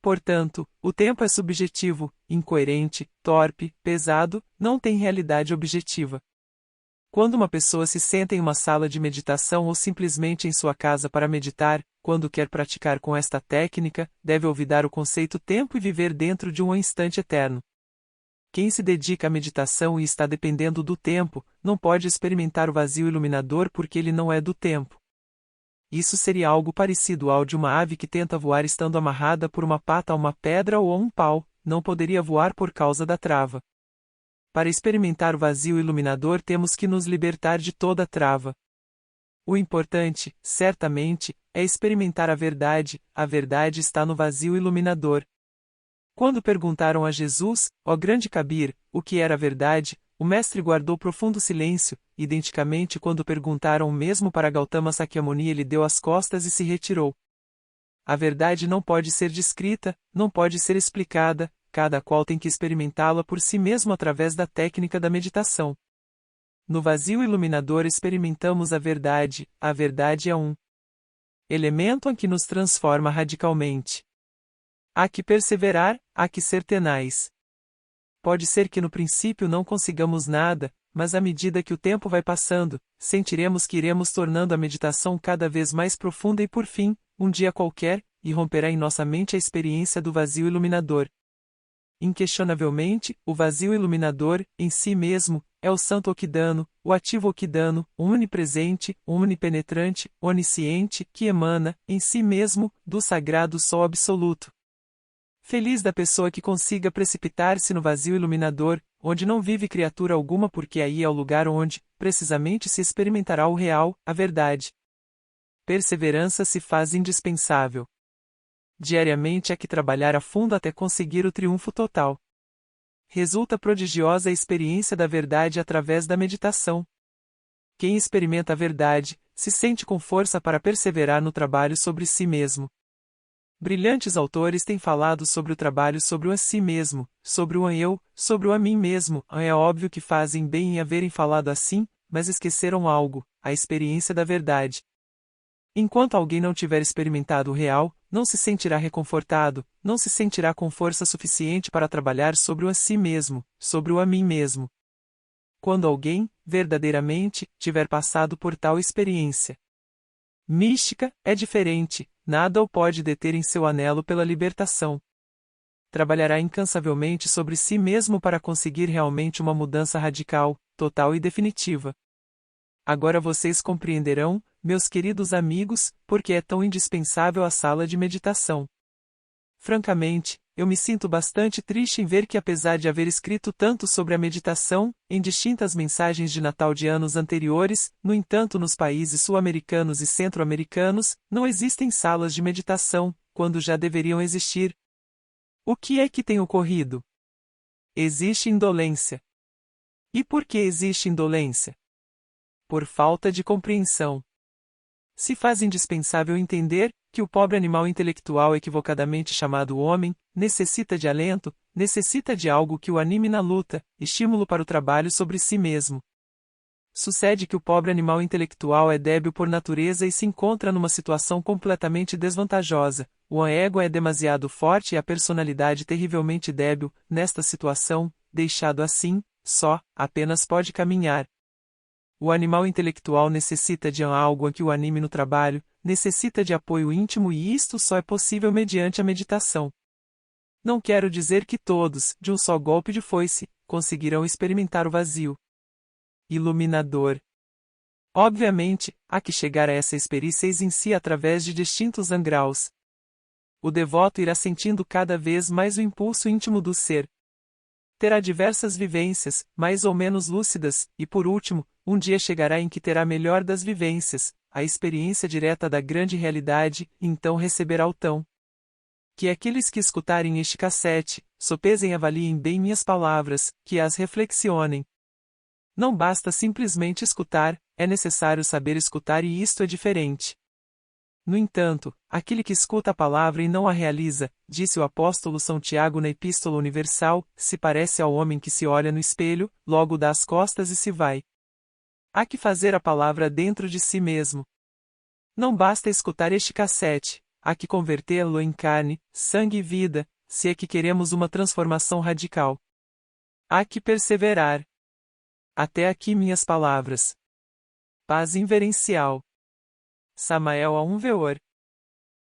Portanto, o tempo é subjetivo, incoerente, torpe, pesado, não tem realidade objetiva. Quando uma pessoa se senta em uma sala de meditação ou simplesmente em sua casa para meditar, quando quer praticar com esta técnica, deve olvidar o conceito tempo e viver dentro de um instante eterno. Quem se dedica à meditação e está dependendo do tempo, não pode experimentar o vazio iluminador porque ele não é do tempo. Isso seria algo parecido ao de uma ave que tenta voar estando amarrada por uma pata a uma pedra ou a um pau, não poderia voar por causa da trava. Para experimentar o vazio iluminador temos que nos libertar de toda trava. O importante, certamente, é experimentar a verdade está no vazio iluminador. Quando perguntaram a Jesus, ó grande Kabir, o que era a verdade, o mestre guardou profundo silêncio. Identicamente quando perguntaram o mesmo para Gautama Sakyamuni, ele deu as costas e se retirou. A verdade não pode ser descrita, não pode ser explicada, cada qual tem que experimentá-la por si mesmo através da técnica da meditação. No vazio iluminador experimentamos a verdade é um elemento em que nos transforma radicalmente. Há que perseverar, há que ser tenaz. Pode ser que no princípio não consigamos nada, mas à medida que o tempo vai passando, sentiremos que iremos tornando a meditação cada vez mais profunda e por fim, um dia qualquer, irromperá em nossa mente a experiência do vazio iluminador. Inquestionavelmente, o vazio iluminador, em si mesmo, é o santo okidano, o ativo okidano, o onipresente, o onipenetrante, onisciente, que emana, em si mesmo, do sagrado sol absoluto. Feliz da pessoa que consiga precipitar-se no vazio iluminador, onde não vive criatura alguma, porque aí é o lugar onde, precisamente, se experimentará o real, a verdade. Perseverança se faz indispensável. Diariamente há que trabalhar a fundo até conseguir o triunfo total. Resulta prodigiosa a experiência da verdade através da meditação. Quem experimenta a verdade, se sente com força para perseverar no trabalho sobre si mesmo. Brilhantes autores têm falado sobre o trabalho sobre o a si mesmo, sobre o eu, sobre o a mim mesmo. É óbvio que fazem bem em haverem falado assim, mas esqueceram algo, a experiência da verdade. Enquanto alguém não tiver experimentado o real, não se sentirá reconfortado, não se sentirá com força suficiente para trabalhar sobre o a si mesmo, sobre o a mim mesmo. Quando alguém, verdadeiramente, tiver passado por tal experiência mística, é diferente, nada o pode deter em seu anelo pela libertação. Trabalhará incansavelmente sobre si mesmo para conseguir realmente uma mudança radical, total e definitiva. Agora vocês compreenderão, meus queridos amigos, por que é tão indispensável a sala de meditação. Francamente, eu me sinto bastante triste em ver que, apesar de haver escrito tanto sobre a meditação, em distintas mensagens de Natal de anos anteriores, no entanto, nos países sul-americanos e centro-americanos, não existem salas de meditação, quando já deveriam existir. O que é que tem ocorrido? Existe indolência. E por que existe indolência? Por falta de compreensão. Se faz indispensável entender que o pobre animal intelectual equivocadamente chamado homem necessita de alento, necessita de algo que o anime na luta, estímulo para o trabalho sobre si mesmo. Sucede que o pobre animal intelectual é débil por natureza e se encontra numa situação completamente desvantajosa. O ego é demasiado forte e a personalidade terrivelmente débil. Nesta situação, deixado assim, só, apenas pode caminhar. O animal intelectual necessita de algo que o anime no trabalho, necessita de apoio íntimo e isto só é possível mediante a meditação. Não quero dizer que todos, de um só golpe de foice, conseguirão experimentar o vazio iluminador. Obviamente, há que chegar a essa experiência em si através de distintos angraus. O devoto irá sentindo cada vez mais o impulso íntimo do ser. Terá diversas vivências, mais ou menos lúcidas, e por último, um dia chegará em que terá a melhor das vivências, a experiência direta da grande realidade, e então receberá o tão. Que aqueles que escutarem este cassete, sopesem e avaliem bem minhas palavras, que as reflexionem. Não basta simplesmente escutar, é necessário saber escutar e isto é diferente. No entanto, aquele que escuta a palavra e não a realiza, disse o apóstolo São Tiago na Epístola Universal, se parece ao homem que se olha no espelho, logo dá as costas e se vai. Há que fazer a palavra dentro de si mesmo. Não basta escutar este cassete, há que convertê-lo em carne, sangue e vida, se é que queremos uma transformação radical. Há que perseverar. Até aqui minhas palavras. Paz inverencial. Samael a um Veor.